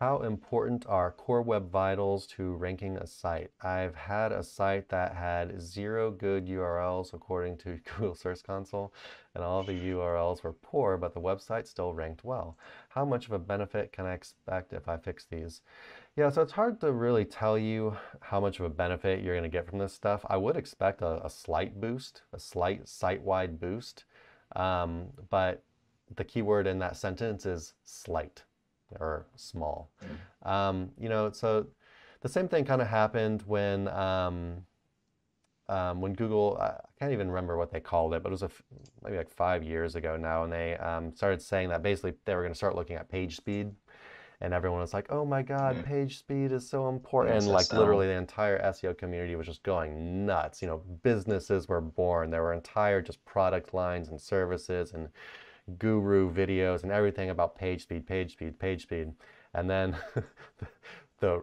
How important are Core Web Vitals to ranking a site? I've had a site that had 0 good URLs according to Google Search Console, and all the URLs were poor, but the website still ranked well. How much of a benefit can I expect if I fix these? Yeah, so it's hard to really tell you how much of a benefit you're going to get from this stuff. I would expect a slight boost, a slight site-wide boost, but the keyword in that sentence is slight or small. So the same thing kind of happened when Google, I can't even remember what they called it, but it was maybe like 5 years ago now, and they started saying that basically they were going to start looking at page speed, and everyone was like, "Oh my God, page speed is so important!" And like literally the entire SEO community was just going nuts. Businesses were born. There were entire just product lines and services and guru videos and everything about page speed, page speed, page speed. And then the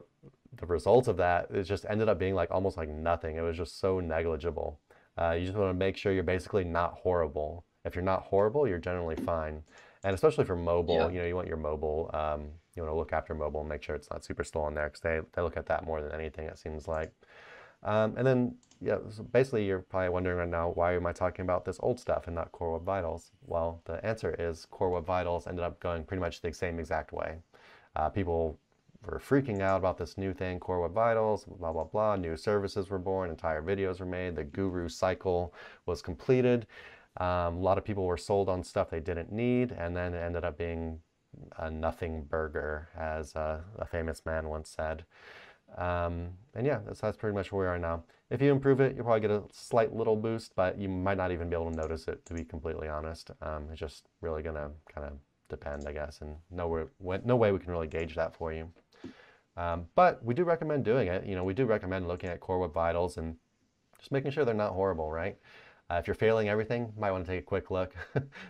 results of that, it just ended up being like almost like nothing. It was just so negligible. You just want to make sure you're basically not horrible. If you're not horrible, you're generally fine. And especially for mobile, you want your mobile, you want to look after mobile and make sure it's not super slow on there, because they look at that more than anything, it seems like. And then, so basically you're probably wondering right now, why am I talking about this old stuff and not Core Web Vitals? Well, the answer is Core Web Vitals ended up going pretty much the same exact way. People were freaking out about this new thing, Core Web Vitals, blah, blah, blah. New services were born, entire videos were made, the guru cycle was completed. A lot of people were sold on stuff they didn't need, and then it ended up being a nothing burger, as a famous man once said. And yeah, that's pretty much where we are now. If you improve it, you'll probably get a slight little boost, but you might not even be able to notice it, to be completely honest. It's just really gonna kind of depend, I guess, and no way we can really gauge that for you. But we do recommend doing it. We do recommend looking at Core Web Vitals and just making sure they're not horrible, right? If you're failing everything, you might want to take a quick look.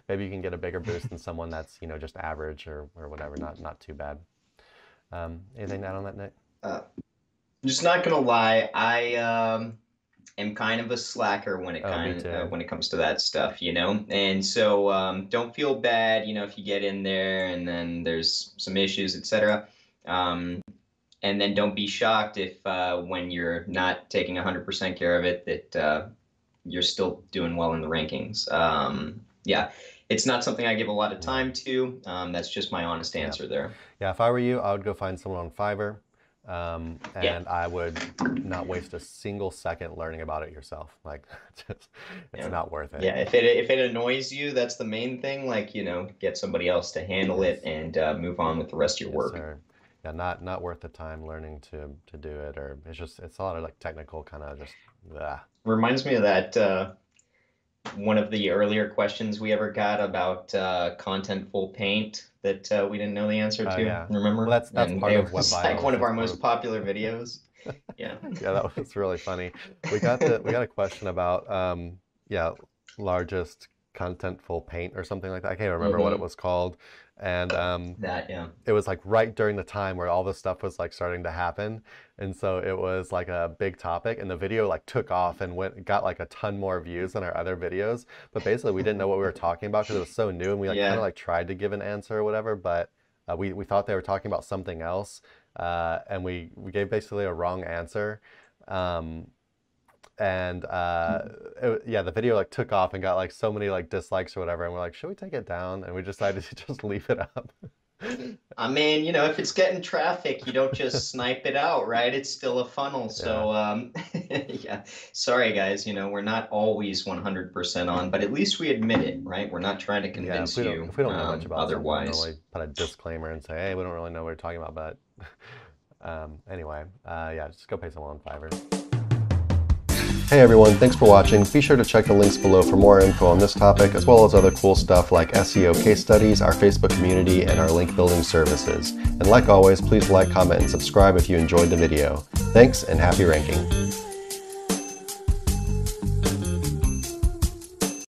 Maybe you can get a bigger boost than someone that's, just average or whatever, not too bad. Anything to add on that, Nick? I'm just not gonna lie, I am kind of a slacker when it comes to that stuff, And so don't feel bad, if you get in there and then there's some issues, etc. And then don't be shocked if when you're not taking 100% care of it, that you're still doing well in the rankings. Yeah, it's not something I give a lot of time to. That's just my honest answer there. Yeah, if I were you, I would go find someone on Fiverr, and I would not waste a single second learning about it yourself. Like, it's not worth it. Yeah, if it annoys you, that's the main thing. Like, get somebody else to handle it and move on with the rest of your work. Sir. Yeah, not worth the time learning to do it, or it's a lot of like technical kind of just. Reminds me of that one of the earlier questions we ever got about Contentful Paint that we didn't know the answer to. Yeah. Remember? Well, that's part of Web Vitals. Like one of our most popular videos. Yeah. Yeah, that was really funny. We got a question about largest Contentful Paint or something like that. I can't remember what it was called. And it was like right during the time where all this stuff was like starting to happen, and so it was like a big topic, and the video like took off and got like a ton more views than our other videos. But basically, we didn't know what we were talking about because it was so new, and we kind of like tried to give an answer or whatever, but we thought they were talking about something else, and we gave basically a wrong answer. The video like took off and got like so many like dislikes or whatever, and we're like, should we take it down? And we decided to just leave it up. I mean, if it's getting traffic, you don't just snipe it out, right? It's still a funnel. So yeah, sorry guys, we're not always 100% on, but at least we admit it, right? We're not trying to convince you if we don't know much about otherwise. Something, we'll put a disclaimer and say, hey, we don't really know what we're talking about, but anyway, just go pay someone on Fiverr. Hey everyone, thanks for watching. Be sure to check the links below for more info on this topic, as well as other cool stuff like SEO case studies, our Facebook community, and our link building services. And like always, please like, comment, and subscribe if you enjoyed the video. Thanks, and happy ranking.